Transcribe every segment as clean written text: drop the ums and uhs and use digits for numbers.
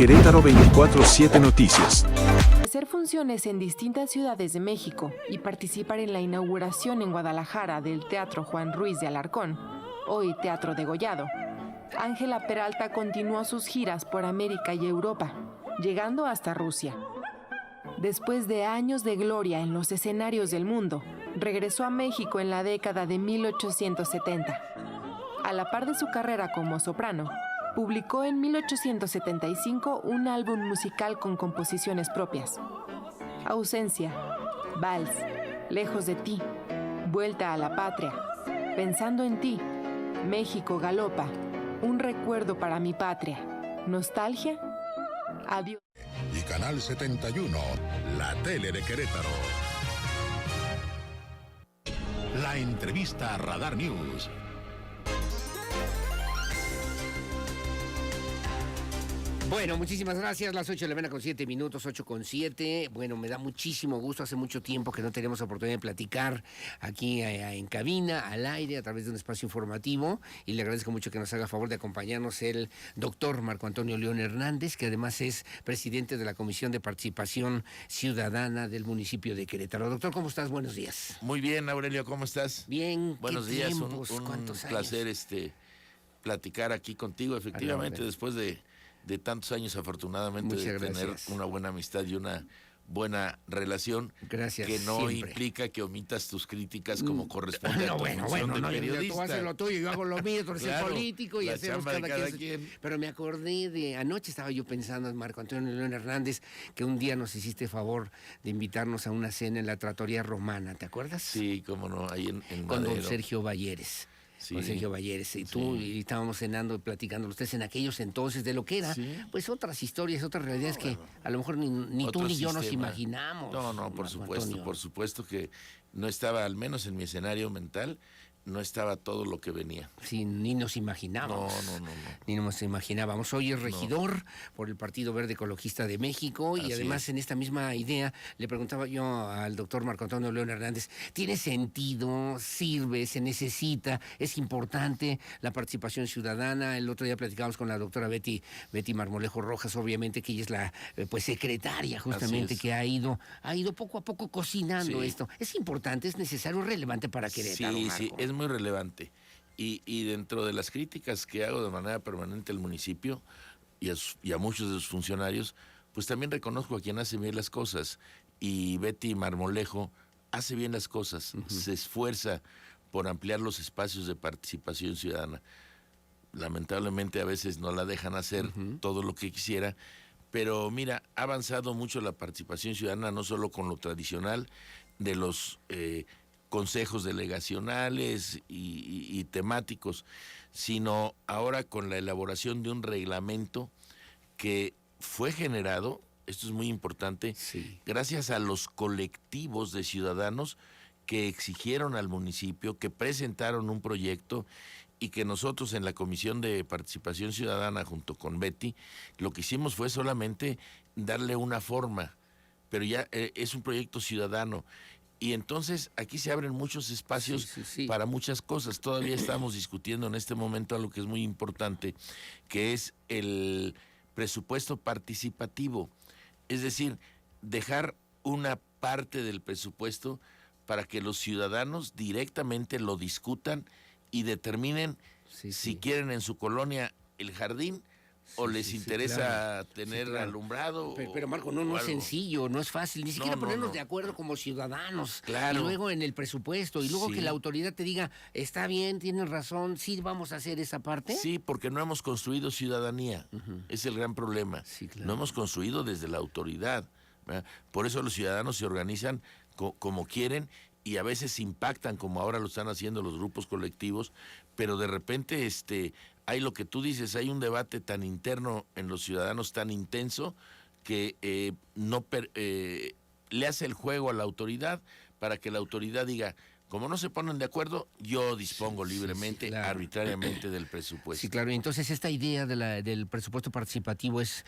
Querétaro 24/7 Noticias. Hacer funciones en distintas ciudades de México y participar en la inauguración en Guadalajara del Teatro Juan Ruiz de Alarcón, hoy Teatro Degollado. Ángela Peralta continuó sus giras por América y Europa, llegando hasta Rusia. Después de años de gloria en los escenarios del mundo, regresó a México en la década de 1870. A la par de su carrera como soprano, publicó en 1875 un álbum musical con composiciones propias. Ausencia, Vals, Lejos de ti, Vuelta a la patria, Pensando en ti, México galopa, Un recuerdo para mi patria, Nostalgia, Adiós. Y Canal 71, la tele de Querétaro. La entrevista a Radar News. Bueno, muchísimas gracias. Las 8 de la mañana con 7 minutos, 8:07. Bueno, me da muchísimo gusto. Hace mucho tiempo que no tenemos oportunidad de platicar aquí en cabina, al aire, a través de un espacio informativo. Y le agradezco mucho que nos haga favor de acompañarnos el doctor Marco Antonio León Hernández, que además es presidente de la Comisión de Participación Ciudadana del municipio de Querétaro. Doctor, ¿cómo estás? Buenos días. Muy bien, Aurelio, ¿cómo estás? Bien. Buenos ¿qué días, tiempos? un ¿Cuántos placer años? platicar aquí contigo, efectivamente, después de tantos años, afortunadamente, Muchas de tener gracias. una buena amistad y una buena relación. Gracias, que no siempre. implica que omitas tus críticas como corresponde a No, tu función de no, periodista. tú haces lo tuyo, yo hago lo mío, tú eres Claro, el político y la hacemos chamba de cada, cada quien. Pero me acordé de, anoche estaba yo pensando en Marco Antonio León Hernández, que un día nos hiciste favor de invitarnos a una cena en la Trattoria Romana, ¿te acuerdas? Sí, cómo no, ahí en Con don Madero. Sergio Valleres. Sí, Con Sergio Valleres y tú, sí. y estábamos cenando y platicando ustedes en aquellos entonces de lo que era, Sí. pues otras historias, otras realidades que bueno. a lo mejor ni tú Otro ni yo nos sistema. imaginamos. No, por Marco Antonio. supuesto que no estaba, al menos en mi escenario mental, no estaba todo lo que venía. Sí, ni nos imaginábamos. No. Ni nos imaginábamos. Hoy es regidor por el Partido Verde Ecologista de México y Así además es. en esta misma idea le preguntaba yo al doctor Marco Antonio León Hernández, ¿tiene sentido, sirve, se necesita, es importante la participación ciudadana? El otro día platicábamos con la doctora Betty Marmolejo Rojas, obviamente que ella es la pues secretaria justamente Así es. que ha ido poco a poco cocinando Sí. esto. ¿Es importante, es necesario, es relevante para Querétaro, Sí, Marco? es muy relevante. Y dentro de las críticas que hago de manera permanente al municipio y a muchos de sus funcionarios, pues también reconozco a quien hace bien las cosas. Y Betty Marmolejo hace bien las cosas, se esfuerza por ampliar los espacios de participación ciudadana. Lamentablemente a veces no la dejan hacer todo lo que quisiera, pero mira, ha avanzado mucho la participación ciudadana, no solo con lo tradicional de los consejos delegacionales y temáticos, sino ahora con la elaboración de un reglamento que fue generado, esto es muy importante, Sí. gracias a los colectivos de ciudadanos que exigieron al municipio, que presentaron un proyecto y que nosotros en la Comisión de Participación Ciudadana, junto con Betty, lo que hicimos fue solamente darle una forma, pero ya es un proyecto ciudadano. Y entonces aquí se abren muchos espacios Sí. para muchas cosas. Todavía estamos discutiendo en este momento algo que es muy importante, que es el presupuesto participativo. Es decir, dejar una parte del presupuesto para que los ciudadanos directamente lo discutan y determinen si quieren en su colonia el jardín o les interesa claro. tener Sí, claro. alumbrado. Pero Marco, o no es algo. sencillo, no es fácil, ni siquiera No, ponernos no. de acuerdo como ciudadanos. Claro. Y luego en el presupuesto, y luego Sí. que la autoridad te diga, está bien, tienes razón, sí vamos a hacer esa parte. Sí, porque no hemos construido ciudadanía. Es el gran problema. Sí, claro. No hemos construido desde la autoridad, ¿verdad? Por eso los ciudadanos se organizan como quieren y a veces impactan, como ahora lo están haciendo los grupos colectivos, pero de repente hay lo que tú dices, hay un debate tan interno en los ciudadanos, tan intenso, que le hace el juego a la autoridad para que la autoridad diga, como no se ponen de acuerdo, yo dispongo libremente, claro. arbitrariamente del presupuesto. Sí, claro. Y entonces esta idea del presupuesto participativo es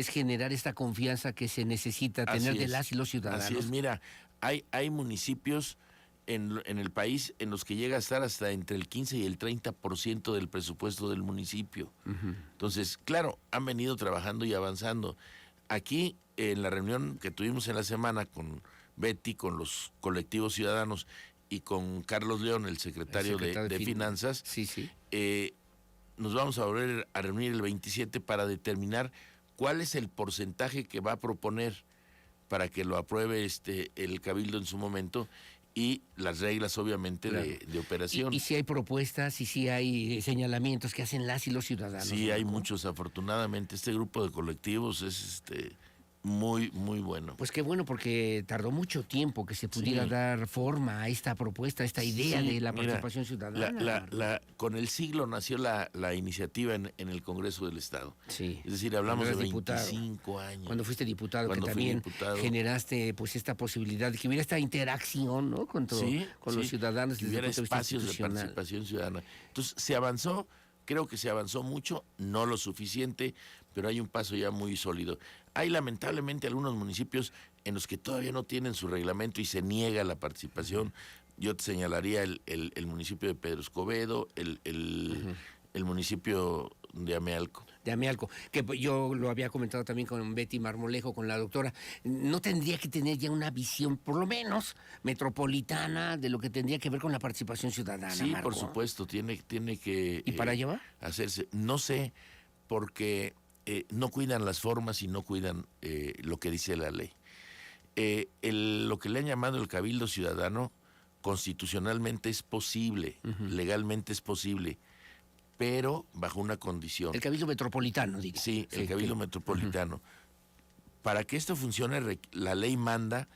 generar esta confianza que se necesita tener Así de es. las y los ciudadanos. Así es, mira, hay municipios en el país en los que llega a estar hasta entre el 15 y el 30% del presupuesto del municipio. Entonces, claro, han venido trabajando y avanzando. Aquí, en la reunión que tuvimos en la semana con Betty, con los colectivos ciudadanos y con Carlos León, el secretario de Finanzas, Sí, sí. nos vamos a volver a reunir el 27 para determinar cuál es el porcentaje que va a proponer para que lo apruebe el Cabildo en su momento, y las reglas, obviamente, Claro. de operación. Y si hay propuestas, y si hay señalamientos que hacen las y los ciudadanos. Sí, hay Marco. muchos, afortunadamente. Este grupo de colectivos es muy, muy bueno. Pues qué bueno, porque tardó mucho tiempo que se pudiera Sí. dar forma a esta propuesta, a esta idea Sí, de la mira, participación ciudadana. Marco. con el siglo nació la iniciativa en el Congreso del Estado. Sí. Es decir, hablamos de Cuando eras diputado. 25 años. Cuando fuiste diputado, Cuando que fui también diputado. generaste pues esta posibilidad de que hubiera esta interacción, ¿no? Con los ciudadanos que desde el hubiera punto de vista espacios de institucional. participación ciudadana. Entonces, se avanzó, creo que se avanzó mucho, no lo suficiente, pero hay un paso ya muy sólido. Hay lamentablemente algunos municipios en los que todavía no tienen su reglamento y se niega la participación. Yo te señalaría el municipio de Pedro Escobedo, el municipio de Amealco. De Amealco, que yo lo había comentado también con Betty Marmolejo, con la doctora, no tendría que tener ya una visión, por lo menos, metropolitana de lo que tendría que ver con la participación ciudadana, Sí, Marco. por supuesto, tiene que ¿Y para llevar? hacerse. No sé, porque no cuidan las formas y no cuidan lo que dice la ley. Lo que le han llamado el Cabildo Ciudadano, constitucionalmente es posible, legalmente es posible, pero bajo una condición. El Cabildo Metropolitano, digo. Sí, el Cabildo Metropolitano. Para que esto funcione, la ley manda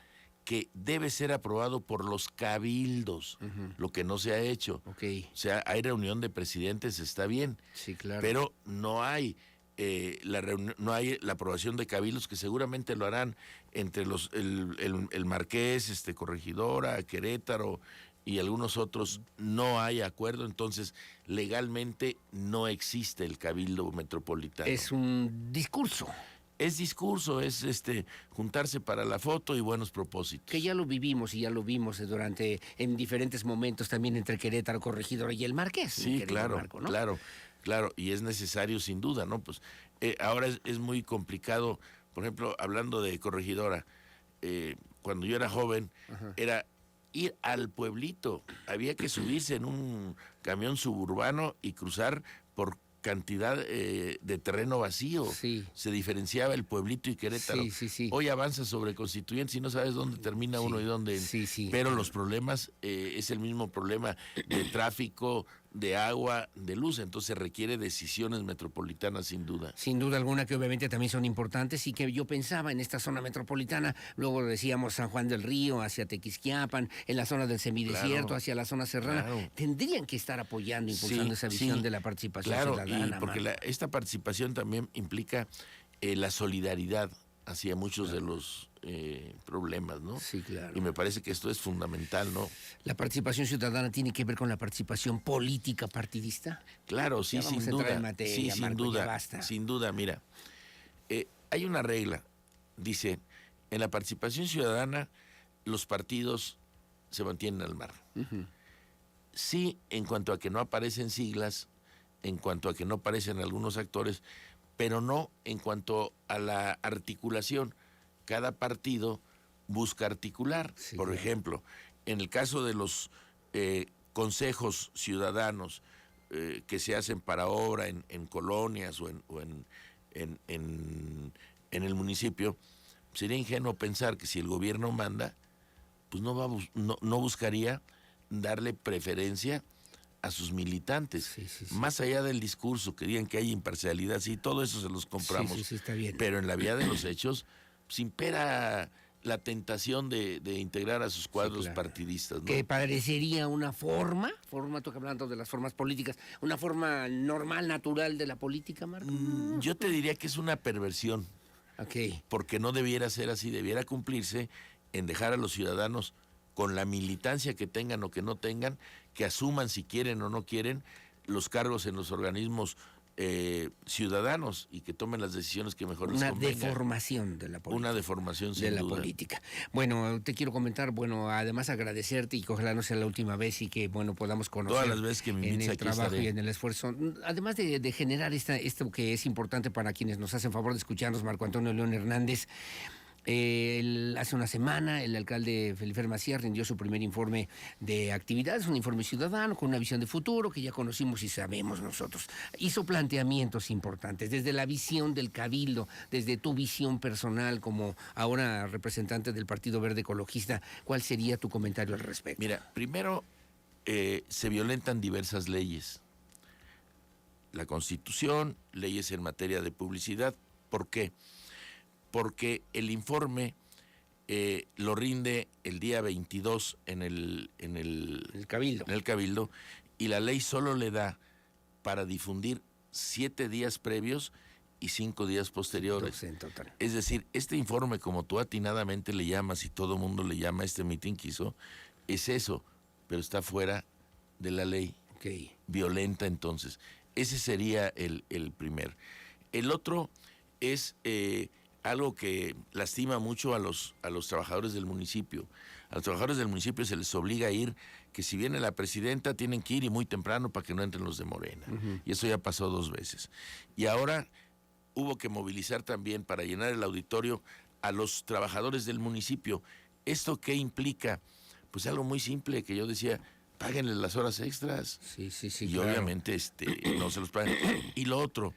que debe ser aprobado por los cabildos, lo que no se ha hecho. Ok, O sea, hay reunión de presidentes, está bien, sí, claro. pero no hay no hay la aprobación de cabildos, que seguramente lo harán entre el Marqués, Corregidora, Querétaro y algunos otros. No hay acuerdo, entonces legalmente no existe el Cabildo Metropolitano. Es un discurso Es discurso, es juntarse para la foto y buenos propósitos. que ya lo vivimos y ya lo vimos en diferentes momentos también entre Querétaro, Corregidora y el Marqués. mi Sí, querido claro, Marco, ¿no? claro, y es necesario sin duda, ¿no? Pues ahora es muy complicado, por ejemplo, hablando de Corregidora, cuando yo era joven, era ir al pueblito, había que subirse en un camión suburbano y cruzar por cantidad de terreno vacío. Sí. Se diferenciaba el pueblito y Querétaro. Sí. Hoy avanza sobre Constituyentes y no sabes dónde termina uno y dónde. Sí. Pero los problemas es el mismo problema de tráfico, de agua, de luz. Entonces requiere decisiones metropolitanas sin duda. Sin duda alguna, que obviamente también son importantes, y que yo pensaba en esta zona metropolitana, luego decíamos San Juan del Río, hacia Tequisquiapan, en la zona del semidesierto, Claro, hacia la zona serrana, claro. tendrían que estar apoyando, impulsando esa visión de la participación claro, ciudadana. y porque Marco. esta participación también implica la solidaridad hacia muchos de los problemas, ¿no? Sí, claro. Y me parece que esto es fundamental, ¿no? ¿La participación ciudadana tiene que ver con la participación política partidista? Claro, sí, Ya vamos sin a entrar duda. en materia, Sí, sin Marco, ya duda. basta. Sin duda, mira. Hay una regla, dice, en la participación ciudadana los partidos se mantienen al margen. Sí, en cuanto a que no aparecen siglas, en cuanto a que no aparecen algunos actores, pero no en cuanto a la articulación. Cada partido busca articular. Sí, Por claro. ejemplo, en el caso de los consejos ciudadanos que se hacen para obra en colonias o en el municipio, sería ingenuo pensar que si el gobierno manda, pues no buscaría darle preferencia a sus militantes. Sí. Más allá del discurso, que digan que hay imparcialidad, sí, todo eso se los compramos. Sí, está bien. Pero en la vía de los hechos, pues impera la tentación de integrar a sus cuadros claro. partidistas, ¿no? Que parecería una forma, tú que hablando de las formas políticas, una forma normal, natural de la política, Marco. Yo te diría que es una perversión, Ok. porque no debiera ser así, debiera cumplirse en dejar a los ciudadanos, con la militancia que tengan o que no tengan, que asuman si quieren o no quieren los cargos en los organismos ciudadanos y que tomen las decisiones que mejor les Una convenga. deformación de la política. Una deformación sin de la duda. política. Bueno, te quiero comentar, además agradecerte y que ojalá no sea la última vez y que, podamos conocer Todas las veces que me en invites el aquí trabajo estaré. y en el esfuerzo. Además de generar esto que es importante para quienes nos hacen favor de escucharnos, Marco Antonio León Hernández. Hace una semana el alcalde Felipe Macías rindió su primer informe de actividades, un informe ciudadano con una visión de futuro que ya conocimos y sabemos nosotros. Hizo planteamientos importantes desde la visión del Cabildo, desde tu visión personal como ahora representante del Partido Verde Ecologista. ¿Cuál sería tu comentario al respecto? Mira, primero se violentan diversas leyes. La Constitución, leyes en materia de publicidad. ¿Por qué? Porque el informe lo rinde el día 22 en el Cabildo. en el Cabildo, y la ley solo le da para difundir 7 días previos y 5 días posteriores. En total. Es decir, este informe, como tú atinadamente le llamas y todo el mundo le llama a este mitin que hizo, es eso, pero está fuera de la ley. Okay. Violenta, entonces. Ese sería el primer. El otro es algo que lastima mucho a los trabajadores del municipio. A los trabajadores del municipio se les obliga a ir, que si viene la presidenta tienen que ir y muy temprano para que no entren los de Morena. Y eso ya pasó 2 veces. Y ahora hubo que movilizar también para llenar el auditorio a los trabajadores del municipio. ¿Esto qué implica? Pues algo muy simple que yo decía, páguenle las horas extras. Sí, Y claro. obviamente no se los pagan. Y lo otro,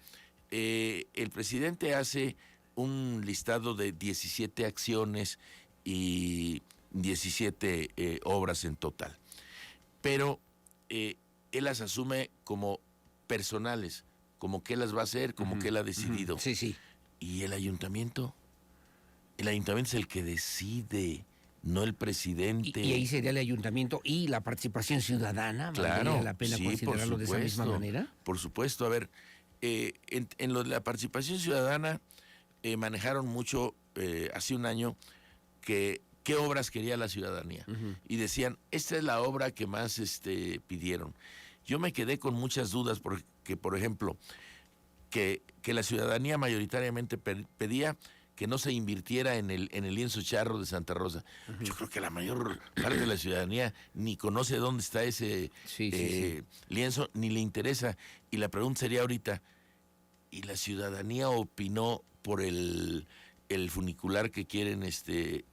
el presidente hace un listado de 17 acciones y 17 obras en total. Pero él las asume como personales, como que él las va a hacer, como que él ha decidido. Sí. ¿Y el ayuntamiento? El ayuntamiento es el que decide, no el presidente. Y ahí sería el ayuntamiento y la participación ciudadana. Claro, ¿Valdría la pena sí, considerarlo por de esa misma supuesto. manera? Por supuesto. A ver, en lo de la participación ciudadana manejaron mucho hace un año qué obras quería la ciudadanía. Y decían, esta es la obra que más pidieron. Yo me quedé con muchas dudas porque, por ejemplo, que la ciudadanía mayoritariamente pedía que no se invirtiera en el lienzo charro de Santa Rosa. Yo creo que la mayor parte de la ciudadanía ni conoce dónde está ese lienzo, ni le interesa. Y la pregunta sería ahorita, ¿y la ciudadanía opinó por el funicular que quieren hacer?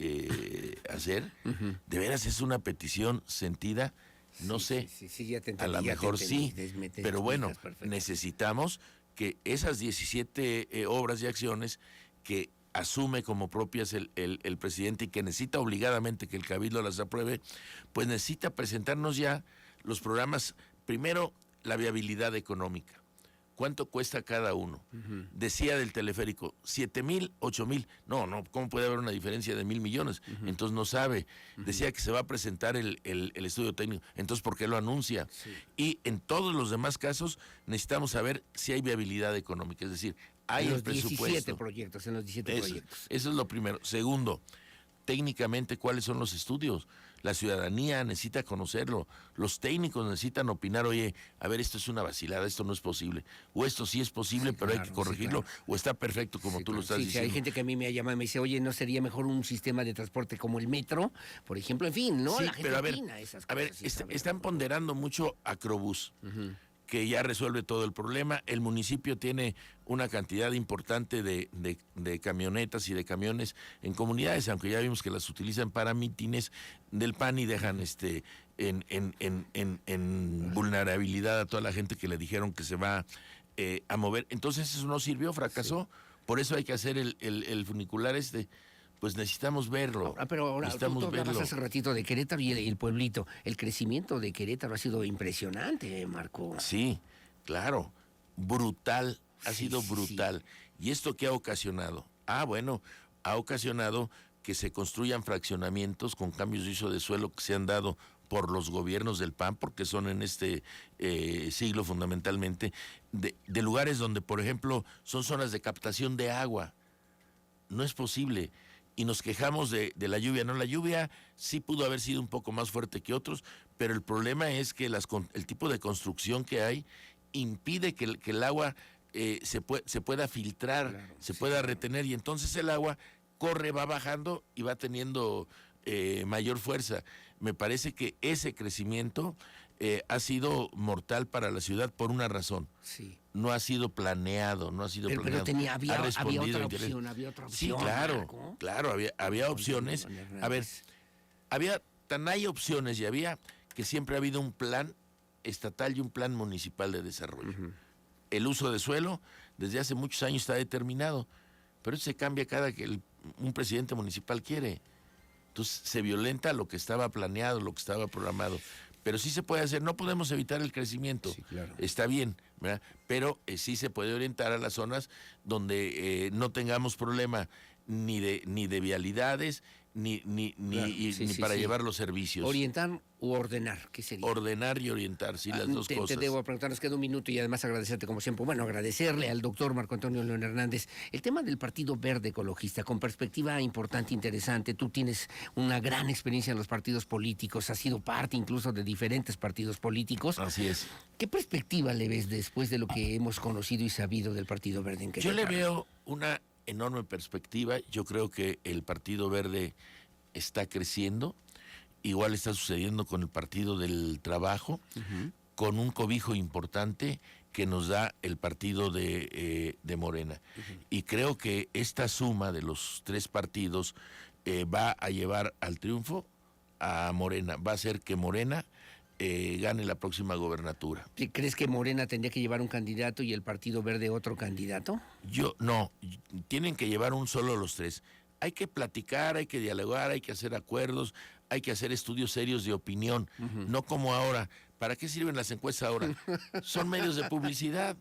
¿De veras es una petición sentida? No sé. Sí, ya te A entendí. lo mejor sí, te pero bueno, explicas perfecto. necesitamos que esas 17 obras y acciones que asume como propias el presidente y que necesita obligadamente que el Cabildo las apruebe, pues necesita presentarnos ya los programas. Primero, la viabilidad económica. ¿Cuánto cuesta cada uno? Decía del teleférico, 7,000, 8,000. No, ¿cómo puede haber una diferencia de 1,000 millones? Entonces no sabe. Decía que se va a presentar el estudio técnico. Entonces, ¿por qué lo anuncia? Sí. Y en todos los demás casos necesitamos saber si hay viabilidad económica. Es decir, hay en el los 17 presupuesto. proyectos, en los 17 proyectos. Eso es lo primero. Segundo, técnicamente, ¿cuáles son los estudios? La ciudadanía necesita conocerlo. Los técnicos necesitan opinar, oye, a ver, esto es una vacilada, esto no es posible. O esto sí es posible, pero hay que corregirlo. claro. O está perfecto como tú lo estás Sí, diciendo. hay gente que a mí me ha llamado y me dice, oye, ¿no sería mejor un sistema de transporte como el metro? Por ejemplo, en fin, ¿no? Sí, La gente pero a ver, opina esas a ver, cosas, sí, sabe. están ponderando mucho Acrobús, que ya resuelve todo el problema. El municipio tiene una cantidad importante de camionetas y de camiones en comunidades, aunque ya vimos que las utilizan para mítines del PAN y dejan en vulnerabilidad a toda la gente que le dijeron que se va a mover. Entonces eso no sirvió, fracasó. Por eso hay que hacer el funicular pues necesitamos verlo. Pero ahora, necesitamos tú hablabas verlo. hace ratito de Querétaro y el pueblito. El crecimiento de Querétaro ha sido impresionante, Marco. Sí, claro, brutal, ha Sí, sido sí, brutal. ¿Y esto qué ha ocasionado? Bueno, ha ocasionado que se construyan fraccionamientos con cambios de uso de suelo que se han dado por los gobiernos del PAN, porque son en este siglo fundamentalmente, de lugares donde, por ejemplo, son zonas de captación de agua. No es posible. Y nos quejamos de la lluvia. No, la lluvia sí pudo haber sido un poco más fuerte que otros, pero el problema es que el tipo de construcción que hay impide que el agua se pueda filtrar, Claro, se sí, pueda claro. retener, y entonces el agua corre, va bajando y va teniendo mayor fuerza. Me parece que ese crecimiento ha sido mortal para la ciudad por una razón. Sí. No ha sido planeado, no ha sido Pero planeado. había Ha respondido otra interés. opción, había otra Sí, opción. claro, Marco. claro, había opciones. Antonio León A ver, Hernández. hay opciones y había que siempre ha habido un plan estatal y un plan municipal de desarrollo. El uso de suelo desde hace muchos años está determinado, pero eso se cambia cada que un presidente municipal quiere. Entonces se violenta lo que estaba planeado, lo que estaba programado. Pero sí se puede hacer, no podemos evitar el crecimiento, Sí, claro. está bien, ¿verdad? Pero sí se puede orientar a las zonas donde no tengamos problema ni de vialidades, ni Claro, sí, sí, para sí. llevar los servicios. Orientar u ordenar, ¿qué sería? Ordenar y orientar, sí, las dos te cosas. debo preguntar, nos queda un minuto y además agradecerte como siempre. Bueno, agradecerle al doctor Marco Antonio León Hernández. El tema del Partido Verde Ecologista, con perspectiva importante, interesante. Tú tienes una gran experiencia en los partidos políticos, has sido parte incluso de diferentes partidos políticos. Así es. ¿Qué perspectiva le ves después de lo que hemos conocido y sabido del Partido Verde en Yo le Querétaro? veo una enorme perspectiva. Yo creo que el Partido Verde está creciendo. Igual está sucediendo con el Partido del Trabajo, con un cobijo importante que nos da el partido de Morena. Y creo que esta suma de los tres partidos va a llevar al triunfo a Morena. Va a hacer que Morena gane la próxima gobernatura. ¿Crees que Morena tendría que llevar un candidato y el Partido Verde otro candidato? No, tienen que llevar un solo los tres. Hay que platicar, hay que dialogar, hay que hacer acuerdos, hay que hacer estudios serios de opinión, no como ahora. ¿Para qué sirven las encuestas ahora? Son medios de publicidad.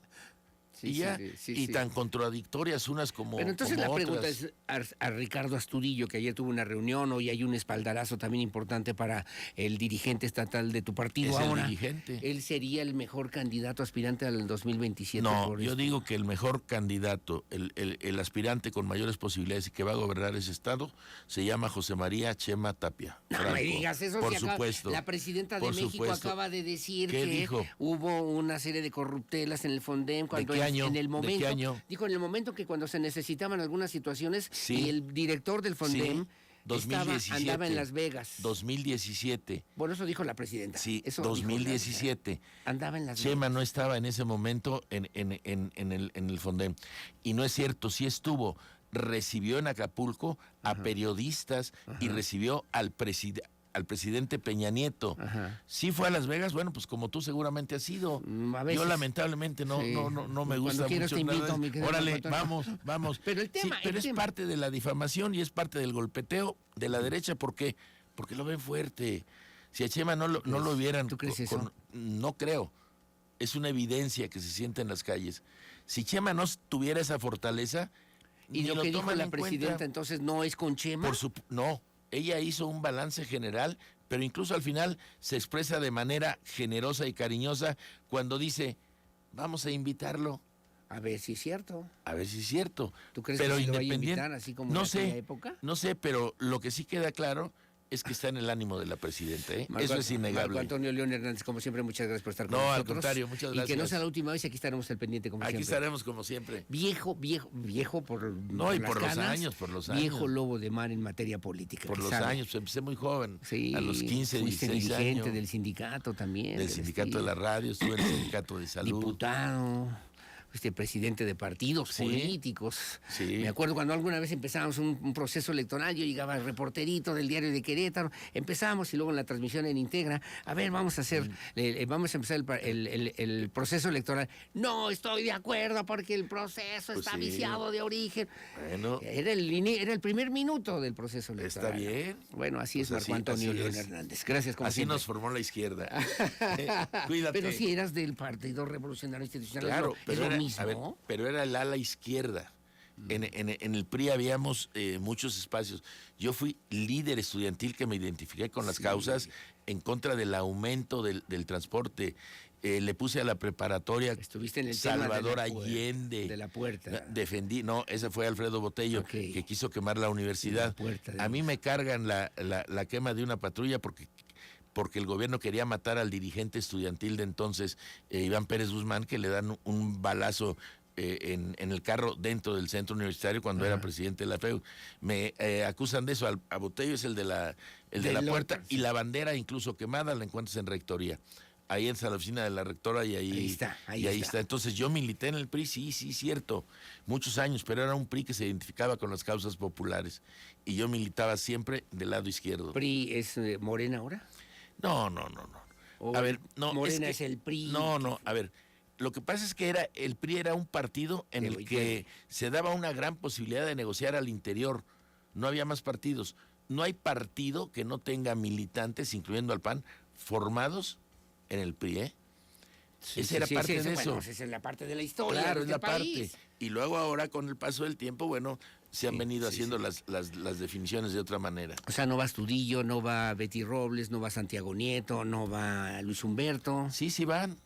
Sí, y ya, sí, sí, y sí. tan contradictorias unas como Pero entonces como la pregunta otras. es a Ricardo Astudillo, que ayer tuvo una reunión, hoy hay un espaldarazo también importante para el dirigente estatal de tu partido. Es el Ahora, dirigente. ¿él sería el mejor candidato aspirante al 2027? No, por yo esto? digo que el mejor candidato, el aspirante con mayores posibilidades y que va a gobernar ese estado, se llama José María Chema Tapia. No Franco. me digas eso. Por si acaba- supuesto. La presidenta de por México supuesto. acaba de decir ¿Qué que dijo? hubo una serie de corruptelas en el Fondem cuando qué año? en el ¿De qué momento año? dijo en el momento que cuando se necesitaban algunas situaciones Sí. y el director del Fondem Sí, 2017. andaba en Las Vegas. 2017. Bueno, eso dijo la presidenta. Sí, Eso dijo 2017. la- andaba en Las Chema Vegas. no estaba en ese momento en el Fondem. Y no es cierto, sí estuvo. Recibió en Acapulco a periodistas y recibió al presidente Peña Nieto. Ajá. Sí fue a Las Vegas, bueno, pues como tú seguramente has ido. A veces. Yo lamentablemente no Sí. no me Cuando gusta quieras mucho te invito, nada de- mi querido Órale, Marco Antonio. vamos. Pero el tema- Sí, pero el es tema- parte de la difamación y es parte del golpeteo de la derecha. ¿Por qué? Porque lo ven fuerte. Si a Chema no lo vieran... ¿Tú crees eso? No creo. Es una evidencia que se siente en las calles. Si Chema no tuviera esa fortaleza... Y ni lo que dijo toman la en cuenta. presidenta entonces no es con Chema. No, ella hizo un balance general, pero incluso al final se expresa de manera generosa y cariñosa cuando dice, vamos a invitarlo, A ver si es cierto. a ver si es cierto. ¿Tú crees pero que sí lo vaya a independiente- invitar así como no en aquella sé, época? No sé, pero lo que sí queda claro es que está en el ánimo de la presidenta, ¿eh? Marco Eso es innegable. Marco Antonio León Hernández, como siempre, muchas gracias por estar con No, al nosotros. contrario, muchas Y que no gracias. sea la última vez, aquí estaremos al pendiente como Aquí siempre. estaremos como siempre. Viejo por No, y las por los canas, años, por los Viejo años. lobo de mar en materia política. Por que los sabe. años, empecé muy joven, Sí, a los 15, fuiste 16 dirigente años. del sindicato también. Del sindicato de la radio, estuve en el sindicato de salud. Diputado, presidente de partidos Sí. políticos. Sí. Me acuerdo cuando alguna vez empezábamos un proceso electoral, yo llegaba al reporterito del diario de Querétaro, empezábamos y luego en la transmisión en Integra, a ver, vamos a hacer, vamos a empezar el proceso electoral. No estoy de acuerdo porque el proceso Pues está sí. viciado de origen. Bueno, Era el primer minuto del proceso electoral. está bien. Bueno, así es Pues Marco Antonio así León es. Hernández. Gracias, como Así siempre. nos formó la izquierda. Cuídate. Pero si eras del Partido Revolucionario Institucional, Claro, es pero lo era, mismo. a ver, pero era el ala izquierda. En el PRI habíamos muchos espacios. Yo fui líder estudiantil que me identifiqué con las causas en contra del aumento del transporte. Le puse a la preparatoria Estuviste en el tema Salvador de la Allende. de la puerta. Defendí, no, ese fue Alfredo Botello, Ok. que quiso quemar la universidad. La puerta de A mí me cargan la quema de una patrulla porque el gobierno quería matar al dirigente estudiantil de entonces, Iván Pérez Guzmán, que le dan un balazo en el carro dentro del centro universitario cuando era presidente de la FEU. Me acusan de eso. A Botello es el de la puerta, y la bandera incluso quemada la encuentras en rectoría. Ahí en la oficina de la rectora y ahí está. Entonces yo milité en el PRI, sí, cierto, muchos años, pero era un PRI que se identificaba con las causas populares y yo militaba siempre del lado izquierdo. ¿PRI es Morena ahora? No. A ver, no. Morena es el PRI. No, a ver, lo que pasa es que el PRI era un partido en el que se daba una gran posibilidad de negociar al interior. No había más partidos. No hay partido que no tenga militantes, incluyendo al PAN, formados en el PRI, ¿eh? Esa era parte de eso. Esa es la parte de la historia. Claro, es la país. parte. Y luego ahora, con el paso del tiempo, bueno, se han venido haciendo las definiciones de otra manera. O sea, no va Astudillo, no va Betty Robles, no va Santiago Nieto, no va Luis Humberto. Sí, van.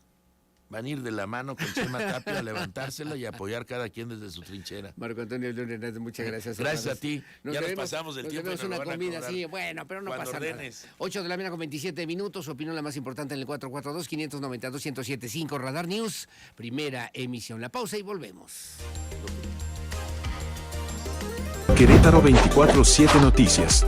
Van a ir de la mano con Chema Tapia a levantársela y apoyar cada quien desde su trinchera. Marco Antonio León Hernández, muchas gracias. Gracias a ti. Nos pasamos del tiempo. Nos una comida, sí, bueno, pero no pasa nada. 8 de la mañana con 27 minutos. Opinión la más importante en el 442-592-1075 Radar News. Primera emisión. La pausa y volvemos. Querétaro 24/7 Noticias.